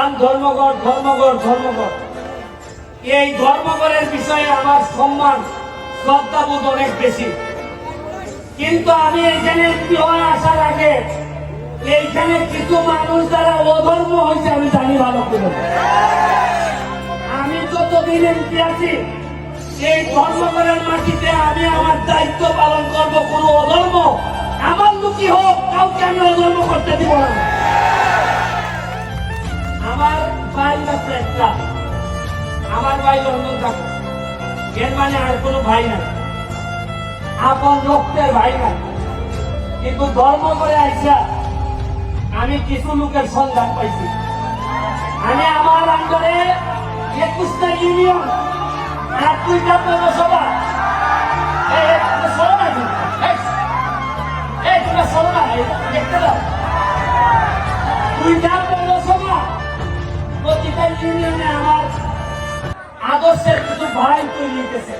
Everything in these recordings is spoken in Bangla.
ধর্মঘট ধর্মঘট ধর্মঘট এই ধর্মঘটের বিষয়ে আমার সম্মান শ্রদ্ধাবোধ অনেক বেশি, কিন্তু আমি এইখানে এমপি হয়ে আসার আগে এইখানে কিছু মানুষ যারা অধর্ম হয়েছে আমি জানি ভালো করে। আমি যতদিন এমপি আছি এই ধর্মঘটের মাটিতে আমি আমার দায়িত্ব পালন করব। কোনো অধর্ম আমার লুকি হোক কাউকে আমি অধর্ম করতে দিব না। আমার ভাই মাত্র একটা, আমার ভাই লন্ডন থাকে, এর মানে আর কোনো ভাই নাই, আপন রক্তের ভাই নাই। কিন্তু ধর্ম করে আইসা আমি কিছু লোকের সন্ধান পাইছি। আমি আমার আন্ডারে 21টা ইউনিয়ন আর 2টা পৌরসভা, প্রতিটা ইউনিয়নে আমার আদর্শের কিছু ভাই তৈরি হইতেছে।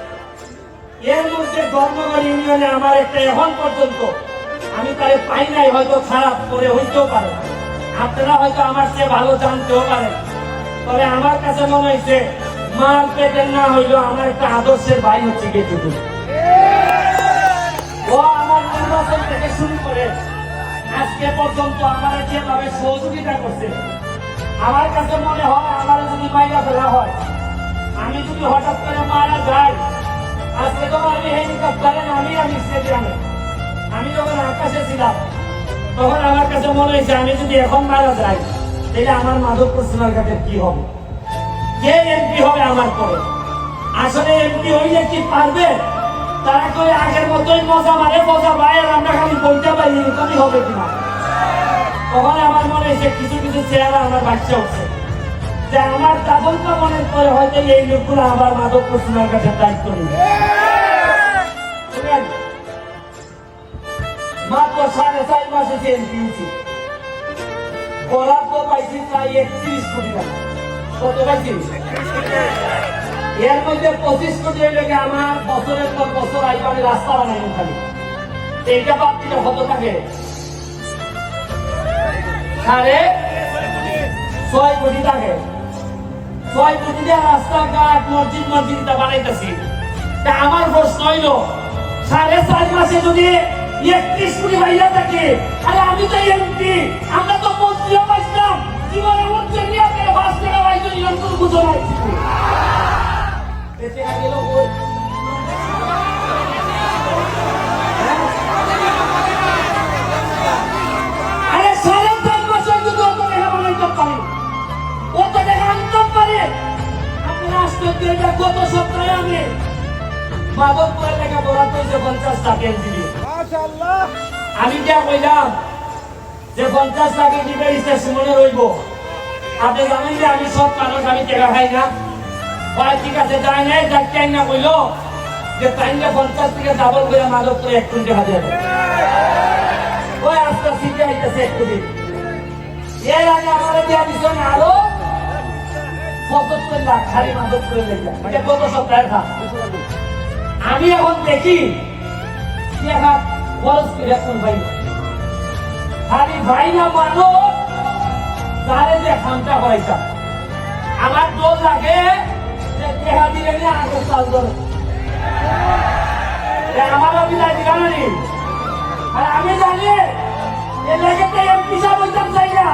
এর মধ্যে ধর্মগড় ইউনিয়নে আমার একটা এখন পর্যন্ত আমি তারে পাই নাই, হয়তো খারাপ করে হইতেও পারে, আপনারা হয়তো আমার চেয়ে ভালো জানতেও পারেন, তবে আমার কাছে মনে হয়েছে মার পেটের না হইলেও আমার একটা আদর্শের ভাই হচ্ছে গেটুটু। ও আমার নির্বাচন থেকে শুরু করে আজকে পর্যন্ত আমার যেভাবে সহযোগিতা করছে, আমার কাছে মনে হয় আমার যদি মাইরা ফেলা হয়, আমি যদি হঠাৎ করে মারা যাই, আজকে তো আমি হেলিকপ্টারে নামি আমি স্টেডিয়ামে, আমি যখন আকাশে ছিলাম তখন আমার কাছে মনে হয়েছে আমি যদি এখন মারা যাই তাহলে আমার মাধবপুর সোনারঘাটের কি হবে, কে এমপি হবে আমার পরে। আসলে এমপি হইলে কি পারবে? তারা করে আগের মতোই মজা মারে, মজা বাইরে আমরা খালি বলতে পারি এরকমই হবে কিনা। তখন আমার মনে হয়েছে কিছু কিছু চেহারা আমার বাচ্চা উঠছে, যে আমার দাদনটা মনে করে হয়তো এই লোকগুলো আবার মাধবপুর সোনারঘাটের দায়িত্ব নেবে। মাত্র 4.5 মাসে যে এমপি হয়েছে, বরাদ্দ পাইছি প্রায় 31 কোটি টাকা। কত পাইছি? এর মধ্যে 25 কোটি লেগে আমার বছরের পর বছর আইবারে রাস্তা বানাই খালি। এইটা বাদ দিলে কত থাকে? 6.5 কোটি থাকে। 6 কোটি দিয়ে রাস্তাঘাট মসজিদ মসজিদটা বানাইতেছি। তা আমার প্রশ্ন হইল 4.5 মাসে যদি 31 কোটি বাইরে থাকে, আরে আমি তো এমপি, আমরা তো মন্ত্রীও পাইছিলাম, জীবনে মন্ত্রী নিয়ে 5 টাকা বাইরে নিয়ন্ত্রণ বুঝো নাই। আরে 4.5 মাসে যদি অত টাকা বানাইতে পারি, অত টাকা আনতে পারি, আপনারা আশ্চর্য। গত সপ্তাহে আমি মাধবপুরের লেখা বরাদ্দ হয়েছে 50 টাকা এনজিবি। আমি যা কইলাম যে 50 টাকা দিবে স্টেশনে রইব, আপনি জানেন যে আমি সব মানুষ, আমি টাকা খাই না। ঠিক আছে যাই নাই, যাই না কইল যে তাইলে 50 থেকে ডাবল করে মাধবপুরে 1 কোটি টাকা দেবে। ওই আস্তে সিটে আইতেছে 1 কোটি। এর আগে আমার দেওয়া দিচ্ছেন আরো 75 লাখ খালি মাধবপুরের লেখা, এটা গত সপ্তাহের খা। আমি এখন দেখি খরচ করে এখন ভাই খালি ভাই না মানুষ তারে যে খামটা করাইছা। আমার দোল লাগে যে টেহা দিলে নিয়ে আগে চাল ধরে আমার অভিনয় দিলাম নি। আর আমি জানি এ লেগেতে এমপি সাহেব হইতাম চাই না,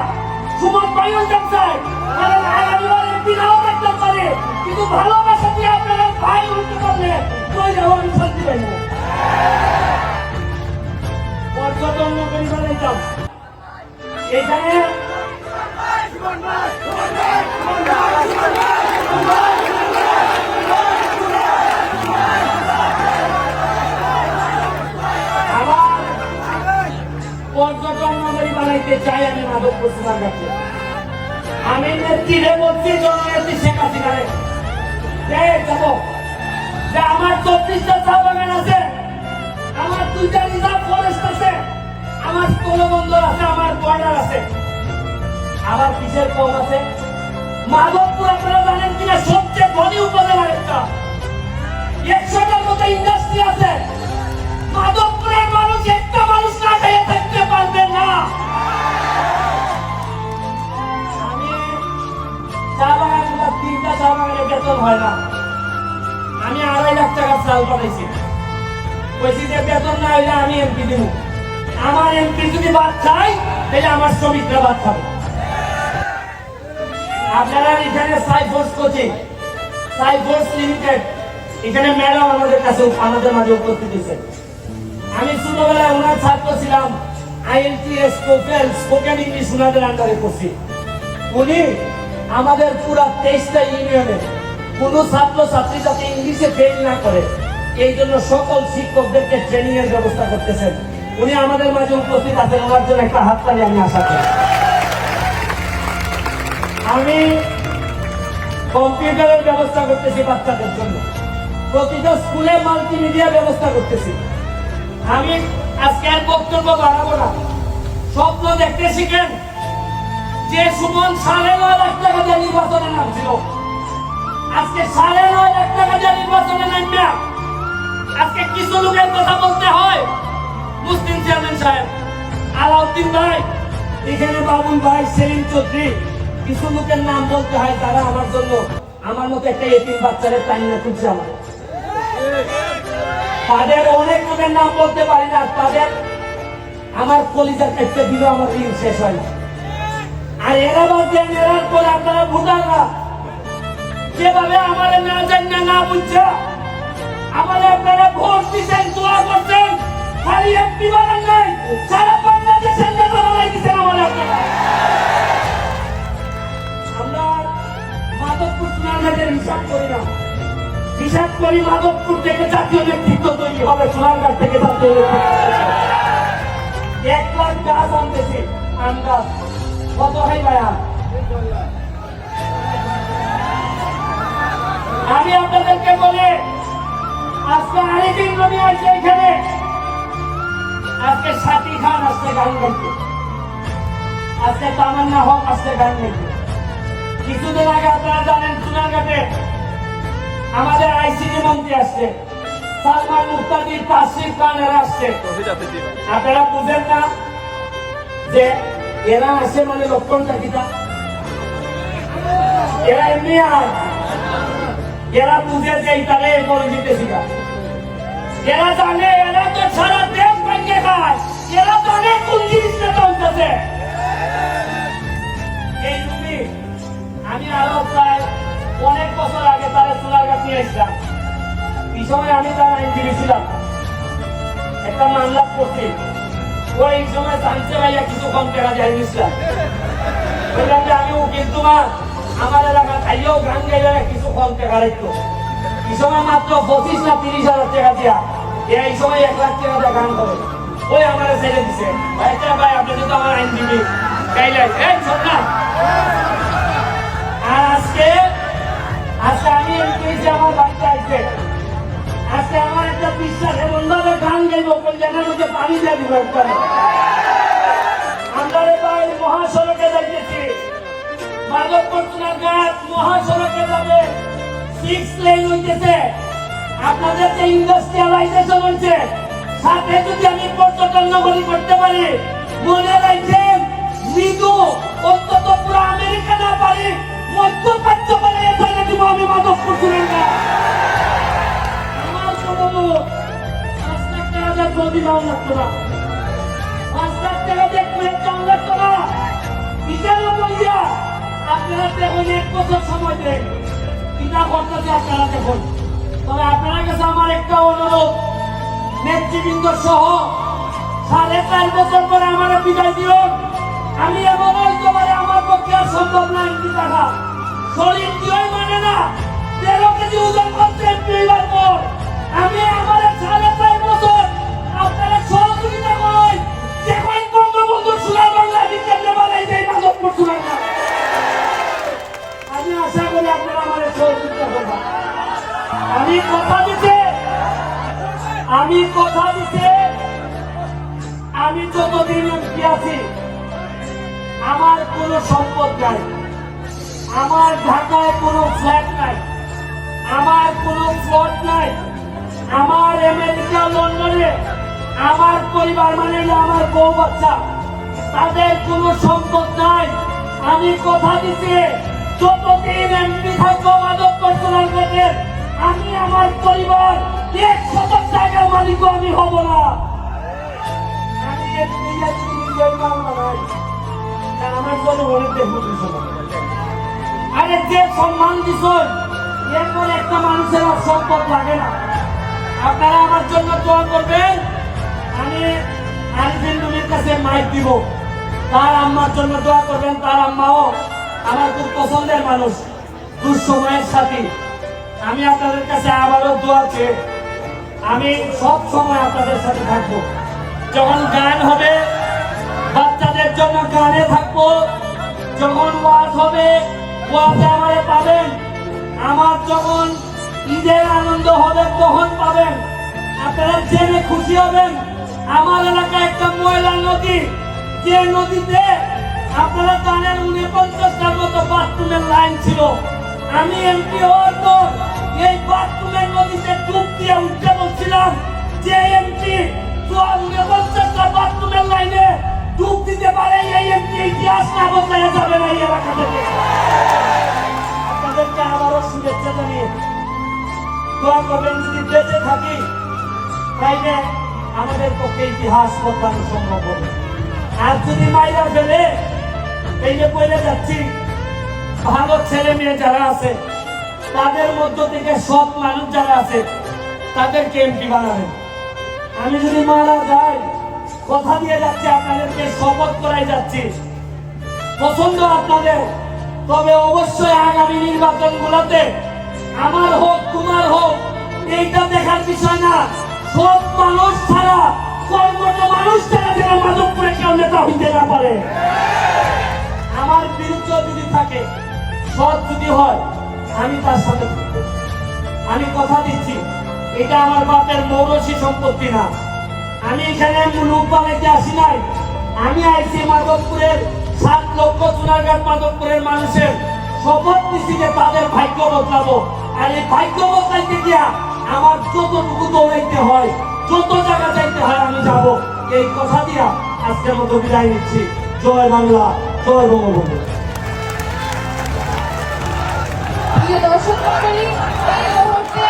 সুমন ভাই হইতাম চাই, কারণ আগামীবার এমপি নাও দেখতে পারে, কিন্তু ভালোবাসা দিয়ে আপনারা ভাই হইতে পারলে কই যাবো আমি শান্তি পাই না। পর্যটন নগরী বানাইতাম এখানে, পর্যটন নগরী বানাইতে চাই আমি মাধবপুর সোনারঘাটে। আমি নেত্রীরে বলছি, জননেত্রী শেখ হাসিনারে যাবো যে আমার 24টা চা বাগান আছে, আমার 2টা রিজার্ভ ফরেস্ট আছে, আমার স্থলবন্দর আছে, আমার বর্ডার আছে, আমার কিসের কম আছে? মাধবপুর আপনারা জানেন কিনা সবচেয়ে ধনী উপজেলার একটা, 100টার মতো ইন্ডাস্ট্রি আছে। মাধবপুরের মানুষ একটা মানুষ না খেয়ে থাকতে পারবে না। আমি বেতন হয় না। আমি 2.5 লাখ টাকা চাল পাঠাইছি, বলছি যে বেতন না হইলে আমি এমপি দিব। আমার এমপি যদি বাদ খাই তাহলে আমার শ্রমিকরা বাদ খাবে। আপনারা এখানে সাইফোর্স কোচিং, সাইফোর্স লিমিটেড, এখানে ম্যাডাম আমাদের কাছে আমাদের মাঝে উপস্থিত হয়েছে। আমি ছোটবেলায় ওনার ছাত্র ছিলাম, IELTS টোফেল স্পোকেন ইংলিশ ওনাদের আন্ডারে করছি। উনি আমাদের পুরা 23টা ইউনিয়নে কোনো ছাত্র ছাত্রী যাতে ইংলিশে ফেল না করে এই জন্য সকল শিক্ষকদেরকে ট্রেনিং এর ব্যবস্থা করতেছেন। উনি আমাদের মাঝে উপস্থিত আছেন, ওনার জন্য একটা হাততালি আমি আশা করি। আমি কম্পিউটারের ব্যবস্থা করতেছি বাচ্চাদের জন্য, প্রতিটা স্কুলে মাল্টিমিডিয়া ব্যবস্থা করতেছি। আমি আজকে আর বক্তব্য বাড়াবো না, স্বপ্ন দেখতে শিখেন। যে সুমন 9.5 লাখ টাকা দিয়ে নির্বাচনে নামছিল, আজকে 9.5 লাখ টাকা দিয়ে নির্বাচনে নামবে। আজকে কিছু লোকের কথা বলতে হয়, মুসলিম চেয়ারম্যান সাহেব, আলাউদ্দিন ভাই, এখানে বাবুল ভাই, সেলিম চৌধুরী, কিছু লোকের নাম বলতে হয় তারা আমার জন্য আমার মতো একটা এতিম বাচ্চাদের টাইনা তুলছে। আমার তাদের অনেক লোকের নাম বলতে পারি না, তাদের আমার কলিজার কাছে দিল, আমার ঋণ শেষ হয়। আর এরা বলছেন এরার পরে আপনারা ভোটাররা যেভাবে আমার না জানি না বুঝছে আমার আপনারা ভোট দিচ্ছেন, দোয়া করছেন, খালি এমপি বানান নাই, সারা বাংলাদেশের নেতা বানাই দিচ্ছেন আমার আপনারা। আমরা মাধবপুর সোনারঘাটের হিসাব করি না, হিসাব করি মাধবপুর থেকে জাতীয় নেতৃত্ব তৈরি হবে, সোনারঘাট থেকে জাতীয় নেতৃত্ব। 1 লাখ গাছ আনতেছি, আন্দাজ কত হয় ভাইয়া? আমি আপনাদেরকে বলি, আজকে আরেকদিন নবী আসছে এখানে, আজকে সাথী খান আসছে গান গাইতে, আজকে তামান্না হক আসছে গান গাইতে। কিছুদিন আগে আপনারা জানেন সোনারঘাটে আমাদের আইসিডি মন্ত্রী আসছে, সালমান মুক্তাদি, তাসরিফ খান এরা আসছে। আপনারা বুঝেন না যে এরা আসে মানে লক্ষণটা কিটা? এরা এমনি আর এরা বুঝে যে তাহলে করে জিতেছি না। এরা জানে, এরা তো সারা দেশ ভেঙে খায়, এরা জানে কোন জিনিসটা চলতেছে। এই রুমি আমি আরো প্রায় অনেক বছর আগে তারা সোনারঘাট নিয়ে এসেছিলাম। এই সময় আমি তার আইনজীবী ছিলাম, একটা মামলা করছি। ওই সময় জানতে ভাইয়া কিছু কম টাকা যায় নিয়েছিলাম, বললাম যে আমি উকিল, তোমার আমার এলাকা খাইয়েও গান গাইলে কিছু কম টাকা রাখতো। এই সময় মাত্র 25 না 30,000 টাকা দিয়া, এই সময় 1 লাখ টাকা দিয়ে গান করে ওই আমার ছেড়ে দিছে। ভাই আপনি তো আমার আইনজীবী গাইলেন, এই শোন না। আর আজকে আমি এমপি, আমার বাচ্চা আসছে, আজকে আমার একটা বিশ্বাস বন্ধুরা গান গাইব, কল্যাণের মধ্যে পানি দিয়ে দিব। আমরা ভাই মহাসড়কে যাইতেছি, মাধবপুর সোনারঘাট মহাসড়কে যাবে, 6 লেন হইতেছে। আপনাদের যে ইন্ডাস্ট্রিয়ালাইজেশন হয়েছে, সাথে যদি আমি পর্যটন নগরী করতে পারি, মনে রাখছেন মৃদু অন্তত পুরো আমেরিকা না পারি, মধ্যপ্রাচ্য পারে এখানে দিব আমি মাধবপুর সোনারঘাট। আমার কোনো 5 লাখ টাকা দিয়ে যদি দাম লাগতো না, 5 লাখ টাকা দিয়ে দাম লাগতো না। বিচারও বলিয়া আপনারা দেখুন, 1 বছর সময় দেন, কিনা করতেছে আপনারা দেখুন। তবে আপনার কাছে আমার একটা অনুরোধ, নেতৃবৃন্দ সহ 4.5 বছর পরে আমার বিদায় দিও। আমি এমন হইতে পারে আমার পক্ষে আর সম্ভব না এমপি টাকা, শরীর দিয়েই মানে না, 13 কেজি ওজন করতে এমপি হইবার পর আমি আমার 4.5 বছর আপনারা সহযোগিতা করেন, দেখুন বঙ্গবন্ধু সোনার বাংলা বিজ্ঞানে বানাই দেয় মাধবপুর সোনারঘাট। আমি আশা করি আপনারা আমার সহযোগিতা করবেন। আমি কথা দিচ্ছি, আমি যতদিন এমপি আছি আমার কোনো সম্পদ নাই, আমার ঢাকায় কোনো ফ্ল্যাট নাই, আমার কোনো প্লট নাই, আমার আমেরিকা লন্ডনে আমার পরিবার মানে আমার বউ বাচ্চা, তাদের কোনো সম্পদ নাই। আমি কথা দিচ্ছি যতদিন এমপি থাকবো মাধবপুর মালিকও আমি হব না। আমি নিজের মামলা নাই, আমার জনগণের দেখবো। আরে যে সম্মান দিছ এরপর একটা মানুষের আর সম্পদ লাগে না। আপনারা আমার জন্য দোয়া করবেন। আমি আরিফিন রুমির কাছে মাইক দিব, তার আম্মার জন্য দোয়া করবেন। তার আম্মাও আমার খুব পছন্দের মানুষ, দুঃসময়ের সাথী। আমি আপনাদের কাছে আবারও দোয়া চেয়ে আমি সব সময় আপনাদের সাথে থাকবো। যখন গান হবে বাচ্চাদের জন্য গানে থাকবো, যখন ওয়াজ হবে ওয়াজে আমারে পাবেন, আমার যখন ঈদের আনন্দ হবে তখন পাবেন। আপনারা জেনে খুশি হবেন আমার এলাকায় একটা ময়লা নদী, যে নদীতে আপনারা জানেন 49টার মতো বাথরুমের লাইন ছিল। আমি এমপি হওয়ার পর এই বাথরুমের নদীতে ডুব দিয়ে উঠতে বলছিলাম যে এমপি 49টা বাথরুমের লাইনে ডুব দিতে পারে, এই এমপি ইতিহাস না বদলে যাবে না এই এলাকা থেকে। আপনাদেরকে আবারও শুভেচ্ছা জানিয়ে দোয়া করবেন যদি বেঁচে থাকি তাইলে আমাদের পক্ষে ইতিহাস বদলানো সম্ভব হবে। আর যদি মাইরা ফেলে এই যে বলে যাচ্ছি, ভালো ছেলে মেয়ে যারা আছে তাদের মধ্য থেকে সৎ মানুষ যারা আছে তাদেরকে এমপি বানাবেন। আমি যদি মারা যাই কথা দিয়ে যাচ্ছি, আপনাদেরকে শপথ করাই যাচ্ছি, পছন্দ আপনাদের, তবে অবশ্যই আগামী নির্বাচন গুলোতে আমার হোক তোমার হোক এইটা দেখার বিষয় না, সব মানুষ ছাড়া কর্মঠ মানুষ ছাড়া যেন মাধবপুরে কেউ নেতা হইতে না পারে। আমার বিরুদ্ধে যদি থাকে, সৎ যদি হয়, আমি তার সাথে থাকবো। আমি কথা দিচ্ছি, এটা আমার বাপের মৌরসী সম্পত্তি না। আমি এখানে মুলুক বানাইতে আসি নাই, আমি আইছি মাধবপুরের 7 লক্ষ চুনারঘাট মাধবপুরের মানুষের শপথ নিচ্ছি যে তাদের ভাগ্য বদলাবো। আর এই ভাগ্য বদলাইতে গিয়া আমার যতটুকু দৌড়াইতে হয়, যত জায়গা যাইতে হয় আমি যাব। এই কথা দিয়া আজকের মতো বিদায় নিচ্ছি। জয় বাংলা, জয় বঙ্গবন্ধু। প্রিয় দর্শক মণ্ডলী, এই মুহূর্তে